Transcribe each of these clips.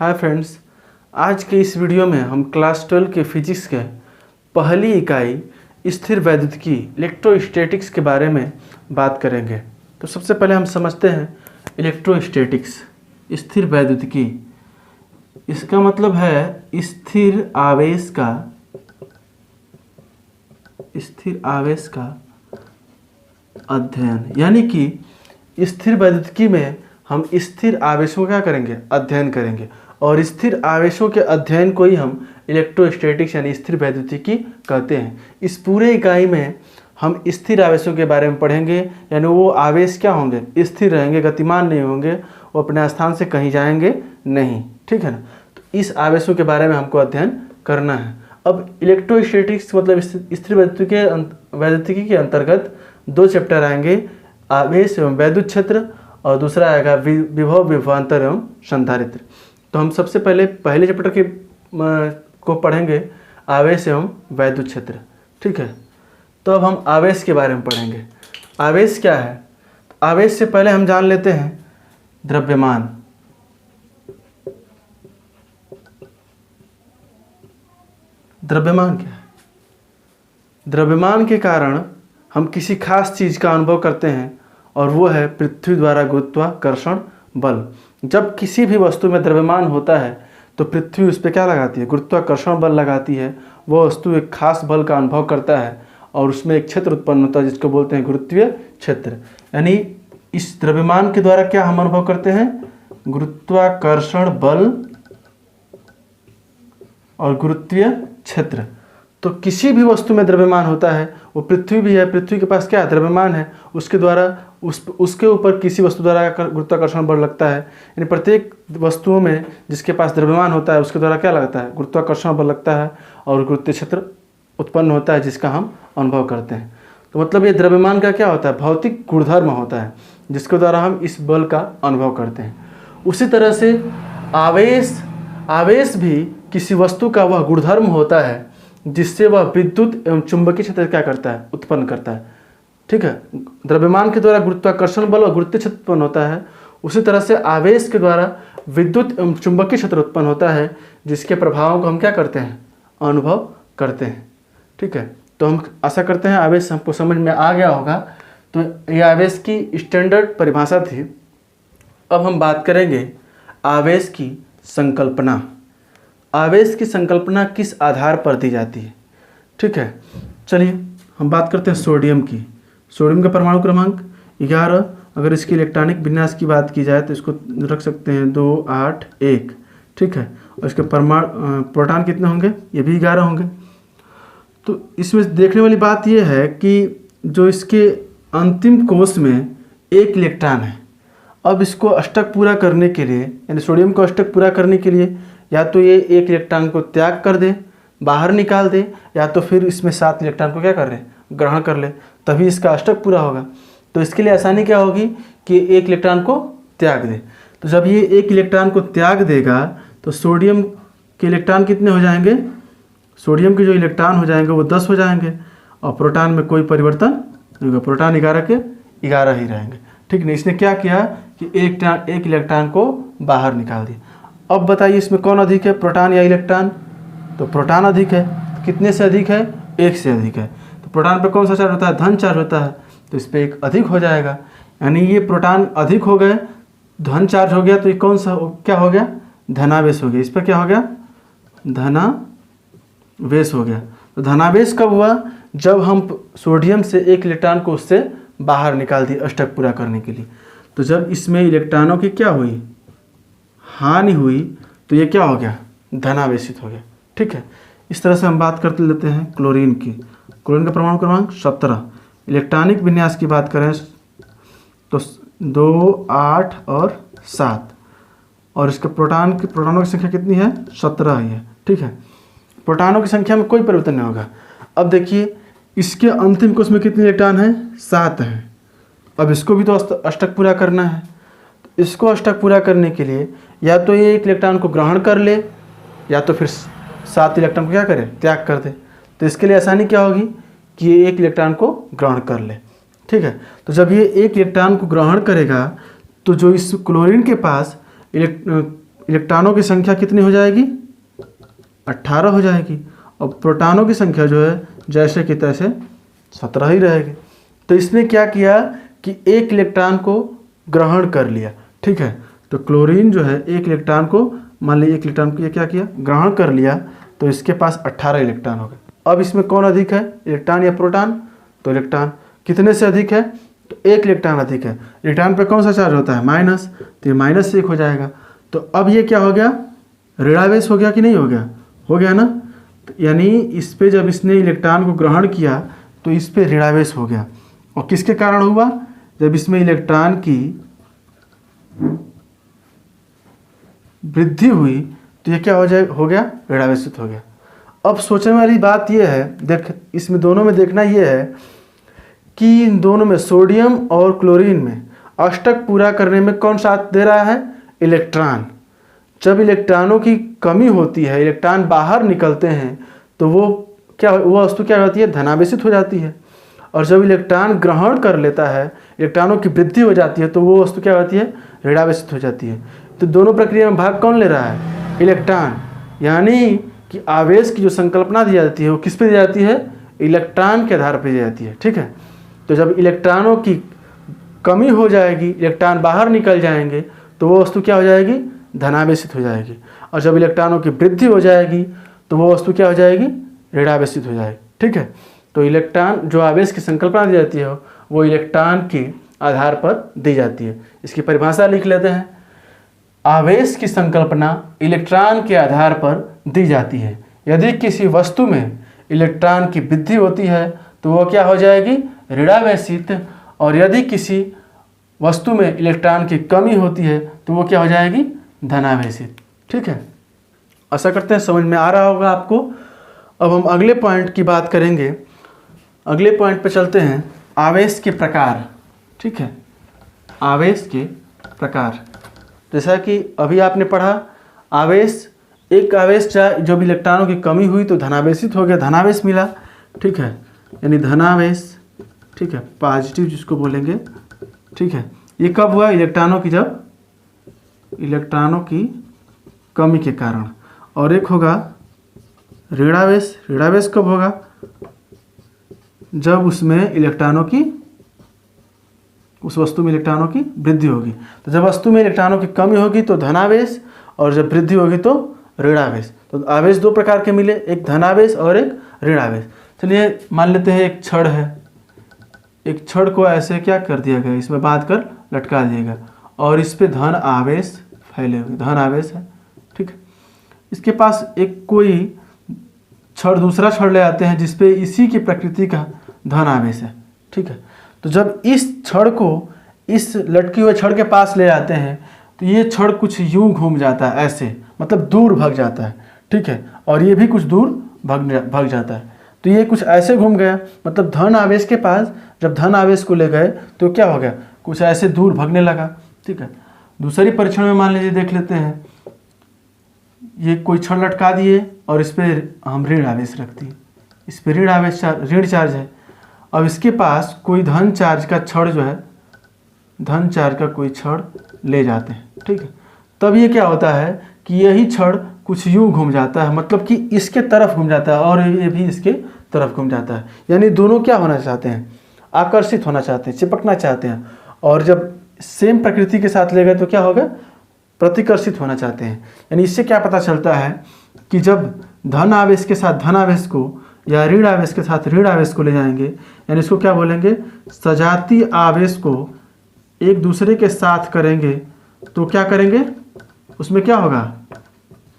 Hi friends, आज के इस वीडियो में हम क्लास 12 के फिजिक्स के पहली इकाई स्थिर वैद्युतिकी इलेक्ट्रोस्टैटिक्स के बारे में बात करेंगे। तो सबसे पहले हम समझते हैं इलेक्ट्रोस्टैटिक्स स्थिर वैद्युतिकी। इसका मतलब है स्थिर आवेश का अध्ययन, यानी कि स्थिर वैद्युतिकी में हम स्थिर आवेशों का क्या करेंगे, अध्ययन करेंगे। और स्थिर आवेशों के अध्ययन को ही हम इलेक्ट्रोस्टैटिक्स यानी स्थिर वैद्युतिकी कहते हैं। इस पूरे इकाई में हम स्थिर आवेशों के बारे में पढ़ेंगे, यानी वो आवेश क्या होंगे, स्थिर रहेंगे, गतिमान नहीं होंगे, वो अपने स्थान से कहीं जाएंगे नहीं, ठीक है ना। तो इस आवेशों के बारे में हमको अध्ययन करना है। अब इलेक्ट्रोस्टैटिक्स मतलब स्थिर वैद्युतिकी के अंतर्गत दो चैप्टर आएंगे, आवेश एवं वैद्युत क्षेत्र, और दूसरा आएगा विभव विभवांतर एवं संधारित्र। तो हम सबसे पहले चैप्टर के को पढ़ेंगे आवेश एवं वैद्युत क्षेत्र, ठीक है। तो अब हम आवेश के बारे में पढ़ेंगे। आवेश क्या है? आवेश से पहले हम जान लेते हैं द्रव्यमान। द्रव्यमान क्या है? द्रव्यमान के कारण हम किसी खास चीज़ का अनुभव करते हैं, और वो है पृथ्वी द्वारा गुरुत्वाकर्षण बल। जब किसी भी वस्तु में द्रव्यमान होता है तो पृथ्वी उस पर क्या लगाती है, गुरुत्वाकर्षण बल लगाती है। वो वस्तु एक खास बल का अनुभव करता है और उसमें एक क्षेत्र उत्पन्न होता है जिसको बोलते हैं गुरुत्वीय क्षेत्र। यानी इस द्रव्यमान के द्वारा क्या हम अनुभव करते हैं, गुरुत्वाकर्षण बल और गुरुत्वीय क्षेत्र। तो किसी भी वस्तु में द्रव्यमान होता है, वो पृथ्वी भी है, पृथ्वी के पास क्या द्रव्यमान है, उसके द्वारा उसके ऊपर किसी वस्तु द्वारा गुरुत्वाकर्षण बल लगता है। यानी प्रत्येक वस्तुओं में जिसके पास द्रव्यमान होता है उसके द्वारा क्या लगता है, गुरुत्वाकर्षण बल लगता है, और गुरुत्वीय क्षेत्र उत्पन्न होता है जिसका हम अनुभव करते हैं। तो मतलब ये द्रव्यमान का क्या होता है, भौतिक गुणधर्म होता है जिसके द्वारा हम इस बल का अनुभव करते हैं। उसी तरह से आवेश भी किसी वस्तु का वह गुणधर्म होता है जिससे वह विद्युत एवं चुंबकीय क्षेत्र क्या करता है, उत्पन्न करता है, ठीक है। द्रव्यमान के द्वारा गुरुत्वाकर्षण बल और गुरुत्वीय क्षेत्र उत्पन्न होता है। उसी तरह से आवेश के द्वारा विद्युत एवं चुंबकीय क्षेत्र उत्पन्न होता है जिसके प्रभावों को हम क्या करते हैं, अनुभव करते हैं, ठीक है। तो हम आशा करते हैं आवेश हमको समझ में आ गया होगा। तो ये आवेश की स्टैंडर्ड परिभाषा थी। अब हम बात करेंगे आवेश की संकल्पना। आवेश की संकल्पना किस आधार पर दी जाती है, ठीक है। चलिए हम बात करते हैं सोडियम की। सोडियम का परमाणु क्रमांक 11। अगर इसकी इलेक्ट्रॉनिक विन्यास की बात की जाए तो इसको रख सकते हैं 2 8 1, ठीक है। और इसके प्रोटॉन कितने होंगे, ये भी 11 होंगे। तो इसमें देखने वाली बात यह है कि जो इसके अंतिम कोश में एक इलेक्ट्रॉन है। अब इसको अष्टक पूरा करने के लिए, यानी सोडियम को अष्टक पूरा करने के लिए या तो ये एक इलेक्ट्रॉन को त्याग कर दे, बाहर निकाल दे, या तो फिर इसमें 7 इलेक्ट्रॉन को क्या कर ले, ग्रहण कर ले, तभी इसका अष्टक पूरा होगा। तो इसके लिए आसानी क्या होगी कि एक इलेक्ट्रॉन को त्याग दे। तो जब ये एक इलेक्ट्रॉन को त्याग देगा तो सोडियम के इलेक्ट्रॉन कितने हो जाएंगे, सोडियम के जो इलेक्ट्रॉन हो जाएंगे वो 10 हो जाएंगे, और प्रोटॉन में कोई परिवर्तन नहीं होगा, प्रोटॉन 11 के 11 ही रहेंगे, ठीक है। इसने क्या किया कि एक इलेक्ट्रॉन को बाहर निकाल दिया। अब बताइए इसमें कौन अधिक है, प्रोटॉन या इलेक्ट्रॉन? तो प्रोटॉन अधिक है। कितने से अधिक है, 1 से अधिक है। तो प्रोटॉन पे कौन सा चार्ज होता है, धन चार्ज होता है, तो इस पर 1 अधिक हो जाएगा। यानी ये प्रोटॉन अधिक हो गए, धन चार्ज हो गया, तो ये कौन सा क्या हो गया, धनावेश हो गया। इस पर क्या हो गया, धनावेश हो गया। तो धनावेश कब हुआ, जब हम सोडियम से एक इलेक्ट्रॉन को उससे बाहर निकाल दिए अष्टक पूरा करने के लिए। तो जब इसमें इलेक्ट्रॉनों की क्या हुई, हानि हुई, तो ये क्या हो गया, धनावेशित हो गया, ठीक है। इस तरह से हम बात करते लेते हैं क्लोरीन की। क्लोरीन का परमाणु क्रमांक 17। इलेक्ट्रॉनिक विन्यास की बात करें तो 2 8 और 7, और इसके प्रोटॉनों की संख्या कितनी है, 17 ही है, ठीक है। प्रोटॉनों की संख्या में कोई परिवर्तन नहीं होगा। अब देखिए इसके अंतिम कोश में कितने इलेक्ट्रॉन हैं, 7 हैं। अब इसको भी तो अष्टक पूरा करना है। इसको अष्टक पूरा करने के लिए या तो ये एक इलेक्ट्रॉन को ग्रहण कर ले, या तो फिर 7 इलेक्ट्रॉन को क्या करे, त्याग कर दे। तो इसके लिए आसानी क्या होगी कि ये एक इलेक्ट्रॉन को ग्रहण कर ले, ठीक है। तो जब ये एक इलेक्ट्रॉन को ग्रहण करेगा तो जो इस क्लोरीन के पास इलेक्ट्रॉनों की संख्या कितनी हो जाएगी, 18 हो जाएगी, और प्रोटॉनों की संख्या जो है जैसे कि तैसे 17 ही रहेगी। तो इसने क्या किया कि एक इलेक्ट्रॉन को ग्रहण कर लिया, ठीक है। तो क्लोरीन जो है एक इलेक्ट्रॉन को, मान लीजिए एक इलेक्ट्रॉन को ये क्या किया, ग्रहण कर लिया, तो इसके पास 18 इलेक्ट्रॉन हो गए। अब इसमें कौन अधिक है, इलेक्ट्रॉन या प्रोटॉन? तो इलेक्ट्रॉन। कितने से अधिक है, तो एक इलेक्ट्रॉन अधिक है। इलेक्ट्रॉन पे कौन सा चार्ज होता है, माइनस, तो ये माइनस से 1 हो जाएगा। तो अब ये क्या हो गया, ऋणावेश हो गया कि नहीं हो गया, हो गया ना। तो यानी इस पे जब इसने इलेक्ट्रॉन को ग्रहण किया तो इस पे ऋणावेश हो गया। और किसके कारण हुआ, जब इसमें इलेक्ट्रॉन की वृद्धि हुई तो ये क्या हो गया, ऋणावेशित हो गया। अब सोचने वाली बात यह है, देख इसमें दोनों में देखना यह है कि इन दोनों में, सोडियम और क्लोरीन में, अष्टक पूरा करने में कौन साथ दे रहा है, इलेक्ट्रॉन। जब इलेक्ट्रॉनों की कमी होती है, इलेक्ट्रॉन बाहर निकलते हैं, तो वो वस्तु क्या होती है, धनावेशित हो जाती है। और जब इलेक्ट्रॉन ग्रहण कर लेता है, इलेक्ट्रॉनों की वृद्धि हो जाती है, तो वो वस्तु क्या होती है, ऋणावेशित हो जाती है। तो दोनों प्रक्रिया में भाग कौन ले रहा है, इलेक्ट्रॉन। यानी कि आवेश की जो संकल्पना दी जाती है वो किस पे दी जाती है, इलेक्ट्रॉन के आधार पर दी जाती है, ठीक है। तो जब इलेक्ट्रॉनों की कमी हो जाएगी, इलेक्ट्रॉन बाहर निकल जाएंगे, तो वो वस्तु क्या हो जाएगी, धनावेशित हो जाएगी। और जब इलेक्ट्रॉनों की वृद्धि हो जाएगी तो वो वस्तु क्या हो जाएगी, ऋणावेशित हो जाएगी, ठीक है। तो इलेक्ट्रॉन, जो आवेश की संकल्पना दी जाती है वो इलेक्ट्रॉन के आधार पर दी जाती है। इसकी परिभाषा लिख लेते हैं। आवेश की संकल्पना इलेक्ट्रॉन के आधार पर दी जाती है। यदि किसी वस्तु में इलेक्ट्रॉन की वृद्धि होती है तो वह क्या हो जाएगी, ऋणावेशित। और यदि किसी वस्तु में इलेक्ट्रॉन की कमी होती है तो वो क्या हो जाएगी, धनावेशित, ठीक है। आशा करते हैं समझ में आ रहा होगा आपको। अब हम अगले पॉइंट की बात करेंगे। अगले पॉइंट पे चलते हैं, आवेश के प्रकार, ठीक है। आवेश के प्रकार, जैसा कि अभी आपने पढ़ा, आवेश, एक आवेश जब इलेक्ट्रॉनों की कमी हुई तो धनावेशित हो गया, धनावेश मिला, ठीक है, यानी धनावेश, ठीक है, पॉजिटिव जिसको बोलेंगे, ठीक है। ये कब हुआ, इलेक्ट्रॉनों की, जब इलेक्ट्रॉनों की कमी के कारण। और एक होगा ऋणावेश। ऋणावेश कब होगा, जब उसमें इलेक्ट्रॉनों की, उस वस्तु में इलेक्ट्रॉनों की वृद्धि होगी। तो जब वस्तु में इलेक्ट्रॉनों की कमी होगी तो धनावेश, और जब वृद्धि होगी तो ऋणावेश। तो आवेश दो प्रकार के मिले, एक धनावेश और एक ऋणावेश। चलिए मान लेते हैं एक छड़ है, एक छड़ को ऐसे क्या कर दिया गया, इसमें बांध कर लटका दिएगा, और इस पे धन आवेश फैले हुए, धन आवेश है, ठीक है। इसके पास एक कोई छड़, दूसरा छड़ ले आते हैं जिसपे इसी की प्रकृति का धन आवेश है, ठीक है। तो जब इस छड़ को इस लटके हुए छड़ के पास ले आते हैं तो ये छड़ कुछ यूं घूम जाता है ऐसे, मतलब दूर भाग जाता है, ठीक है। और ये भी कुछ दूर भाग जाता है। तो ये कुछ ऐसे घूम गया, मतलब धन आवेश के पास जब धन आवेश को ले गए तो क्या हो गया, कुछ ऐसे दूर भागने लगा, ठीक है। दूसरी परीक्षण में मान लीजिए देख लेते हैं, ये कोई छड़ लटका दिए और इस पर हम ऋण आवेश रख दिए, इस पर ऋण आवेश, ऋण चार्ज है। अब इसके पास कोई धन चार्ज का छड़ जो है, धन चार्ज का कोई छड़ ले जाते हैं, ठीक है। तब ये क्या होता है कि यही छड़ कुछ यूं घूम जाता है, मतलब कि इसके तरफ घूम जाता है और ये भी इसके तरफ घूम जाता है। यानी दोनों क्या होना चाहते हैं, आकर्षित होना चाहते हैं, चिपकना चाहते हैं। और जब सेम प्रकृति के साथ ले गए तो क्या होगा, प्रतिकर्षित होना चाहते हैं। यानी इससे क्या पता चलता है कि जब धन आवेश के साथ धन आवेश को या ऋण आवेश के साथ ऋण आवेश को ले जाएंगे, यानी इसको क्या बोलेंगे, सजातीय आवेश को एक दूसरे के साथ करेंगे तो क्या करेंगे, उसमें क्या होगा,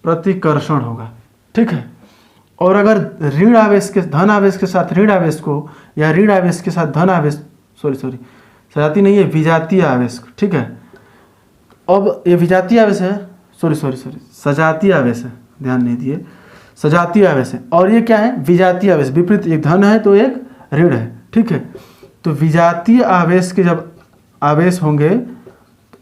प्रतिकर्षण होगा, ठीक है। और अगर ऋण आवेश के धन आवेश के साथ ऋण आवेश को या ऋण आवेश के साथ धन आवेश, सॉरी सजातीय नहीं है, विजातीय आवेश, ठीक है। अब ये विजातीय आवेश है, सॉरी सजातीय आवेश है, ध्यान नहीं दिए, सजातीय आवेश है। और ये क्या है, विजातीय आवेश, विपरीत, एक धन है तो एक ऋण है, ठीक है। तो विजातीय आवेश के जब आवेश होंगे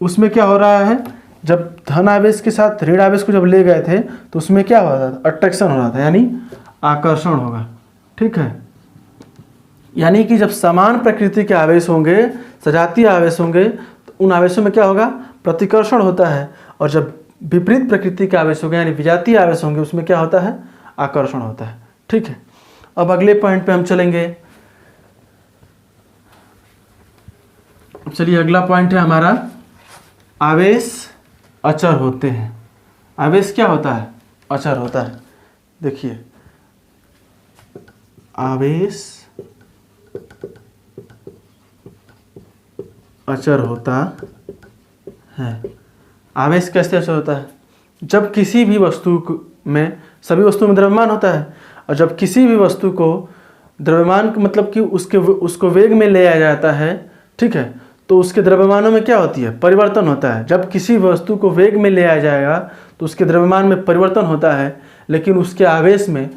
उसमें क्या हो रहा है, जब धन आवेश के साथ ऋण आवेश को जब ले गए थे तो उसमें क्या हो रहा था, अट्रैक्शन हो रहा था, यानी आकर्षण होगा, ठीक है। यानी कि जब समान प्रकृति के आवेश होंगे, सजातीय आवेश होंगे, तो उन आवेशों में क्या होगा, प्रतिकर्षण होता है। और जब विपरीत प्रकृति के आवेश होंगे यानी विजातीय आवेश होंगे, उसमें क्या होता है, आकर्षण होता है। ठीक है, अब अगले पॉइंट पे हम चलेंगे। चलिए अगला पॉइंट है हमारा, आवेश अचर होते हैं। आवेश क्या होता है, अचर होता है। देखिए आवेश अचर होता है। आवेश कैसे अचर होता है, जब किसी भी वस्तु में, सभी वस्तुओं में द्रव्यमान होता है, और जब किसी भी वस्तु को द्रव्यमान मतलब कि उसको वेग में ले आया जाता है, ठीक है, तो उसके द्रव्यमानों में क्या होती है, परिवर्तन होता है। जब किसी वस्तु को वेग में ले आया जाएगा तो उसके द्रव्यमान में परिवर्तन होता है, लेकिन उसके आवेश में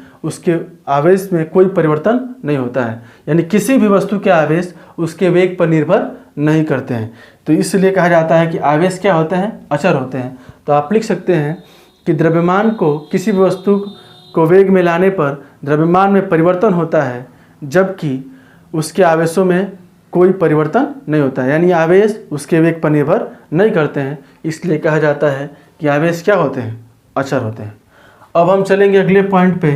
कोई परिवर्तन नहीं होता है। यानी किसी भी वस्तु के आवेश उसके वेग पर निर्भर नहीं करते हैं। तो इसलिए कहा जाता है कि आवेश क्या होते हैं, अचर होते हैं। तो आप लिख सकते हैं कि द्रव्यमान को, किसी भी वस्तु को वेग में लाने पर द्रव्यमान में परिवर्तन होता है, जबकि उसके आवेशों में कोई परिवर्तन नहीं होता है। यानी आवेश उसके वेग पर निर्भर नहीं करते हैं, इसलिए कहा जाता है कि आवेश क्या होते हैं, अचर होते हैं। अब हम चलेंगे अगले पॉइंट पे,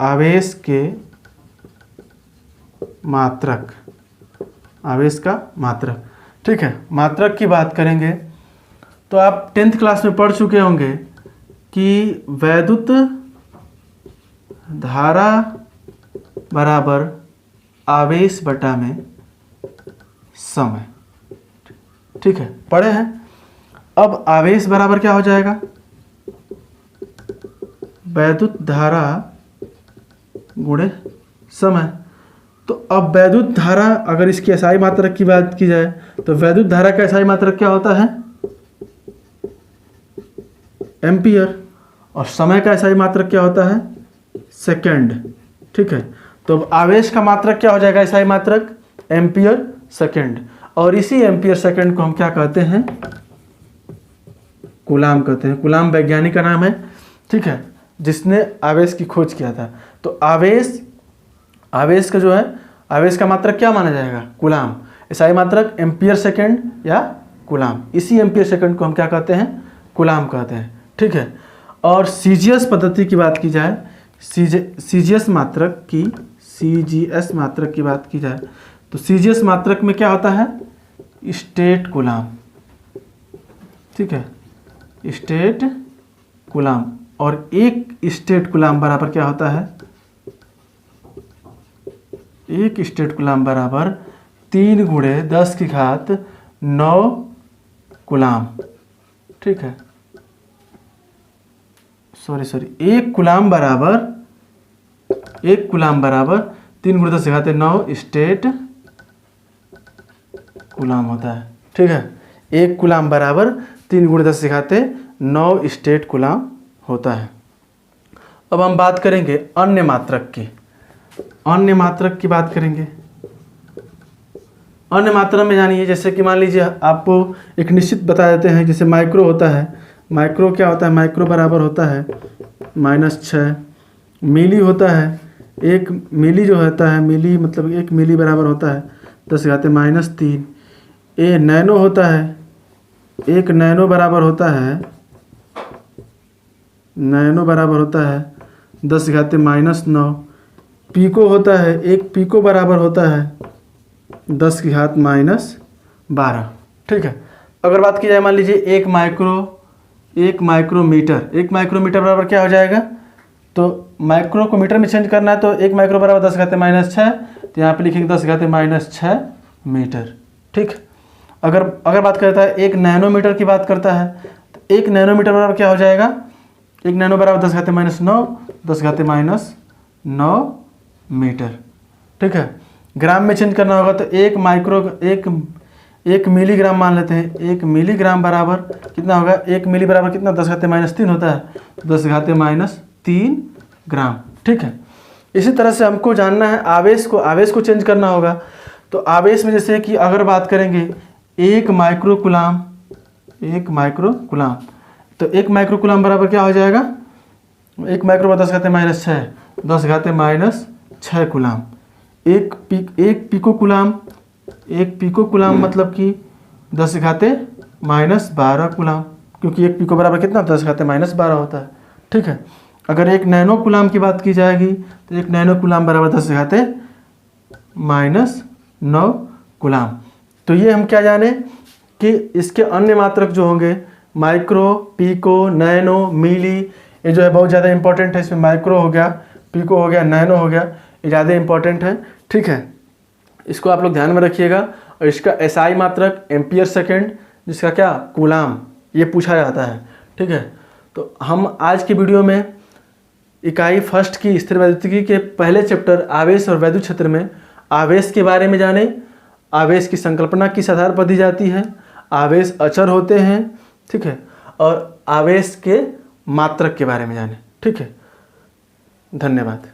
आवेश के मात्रक। आवेश का मात्रक, ठीक है, मात्रक की बात करेंगे तो आप 10th क्लास में पढ़ चुके होंगे कि वैद्युत धारा बराबर आवेश बटा में समय, ठीक है, पढ़े हैं। अब आवेश बराबर क्या हो जाएगा, वैद्युत धारा गुणे समय। तो अब वैद्युत धारा, अगर इसकी एसआई मात्रक की बात की जाए तो वैद्युत धारा का एसआई मात्रक क्या होता है, एम्पियर, और समय का एसआई मात्रक क्या होता है, सेकंड। ठीक है, तो अब आवेश का मात्रक क्या हो जाएगा, एसआई मात्रक एम्पियर सेकंड, और इसी एम्पियर सेकंड को हम क्या कहते हैं, कूलाम कहते हैं। कूलाम वैज्ञानिक का नाम है, ठीक है, जिसने आवेश की खोज किया था। तो आवेश का जो है, आवेश का मात्रक क्या माना जाएगा, कूलाम। एसआई मात्रक एम्पियर सेकंड या कूलाम। इसी एम्पियर सेकंड को हम क्या कहते हैं, कूलाम कहते हैं। ठीक है, और सीजीएस पद्धति की बात की जाए, सीजीएस मात्रक की बात की जाए तो सीजीएस मात्रक में क्या होता है, स्टेट कूलाम। ठीक है, स्टेट कूलाम, और एक स्टेट कूलाम बराबर क्या होता है, एक स्टेट कूलाम बराबर 3 × 10⁹ कूलाम। ठीक है, एक कूलाम बराबर 3 × 10⁹ स्टेट कूलाम होता है। ठीक है, एक कूलाम बराबर 3 × 10⁹ स्टेट कूलाम होता है। अब हम बात करेंगे अन्य मात्रक की। अन्य मात्रक की बात करेंगे। अन्य मात्रा में जानिए, जैसे कि मान लीजिए आपको एक निश्चित बता देते हैं, जैसे माइक्रो होता है। माइक्रो क्या होता है, माइक्रो बराबर होता है -6। मिली होता है, 1 मिली जो होता है, मिली मतलब 1 मिली बराबर होता है 10⁻³ ए नैनो होता है, 1 नैनो बराबर होता है 10⁻9। पीको होता है, 1 पीको बराबर होता है 10⁻12। ठीक है, अगर बात की जाए मान लीजिए 1 माइक्रोमीटर बराबर क्या हो जाएगा, तो माइक्रो को मीटर में चेंज करना है तो 1 माइक्रो बराबर 10⁻6, तो यहाँ पे लिखेंगे 10⁻6 मीटर। ठीक, अगर बात करता है 1 नैनोमीटर की बात करता है तो 1 नैनोमीटर बराबर क्या हो जाएगा, 1 नैनो बराबर 10⁻9 मीटर। ठीक है, ग्राम में चेंज करना होगा तो 1 मिलीग्राम मान लेते हैं। 1 मिलीग्राम बराबर कितना होगा, 1 मिली बराबर कितना 10⁻3 होता है, तो 10⁻3 ग्राम। ठीक है, इसी तरह से हमको जानना है आवेश को चेंज करना होगा। तो आवेश में जैसे कि अगर बात करेंगे 1 माइक्रो कूलाम, तो 1 माइक्रो कूलाम बराबर क्या हो जाएगा, 1 माइक्रो बराबर 10⁻6 कूलाम। एक पिको कूलाम मतलब कि 10⁻ -12 कूलाम, क्योंकि 1 पिको बराबर कितना होता है, 10⁻12 होता है। ठीक है। अगर 1 नैनो कूलाम की बात की जाएगी तो 1 नैनो कूलाम बराबर 10⁻9 कूलाम। तो ये हम क्या जाने कि इसके अन्य मात्रक जो होंगे माइक्रो, पिको, नैनो, मिली, ये जो है बहुत ज़्यादा इंपॉर्टेंट है। इसमें माइक्रो हो गया, पिको हो गया, नैनो हो गया, ये ज़्यादा इंपॉर्टेंट है। ठीक है, इसको आप लोग ध्यान में रखिएगा। और इसका एसआई मात्रक एम्पियर सेकेंड, जिसका क्या कूलाम, ये पूछा जाता है। ठीक है। तो हम आज की वीडियो में इकाई फर्स्ट की स्थिर वैद्युतिकी के पहले चैप्टर आवेश और वैद्युत क्षेत्र में आवेश के बारे में जाने। आवेश की संकल्पना किस आधार पर दी जाती है, आवेश अचर होते हैं। ठीक है। और आवेश के मात्रक के बारे में जाने। ठीक है, धन्यवाद।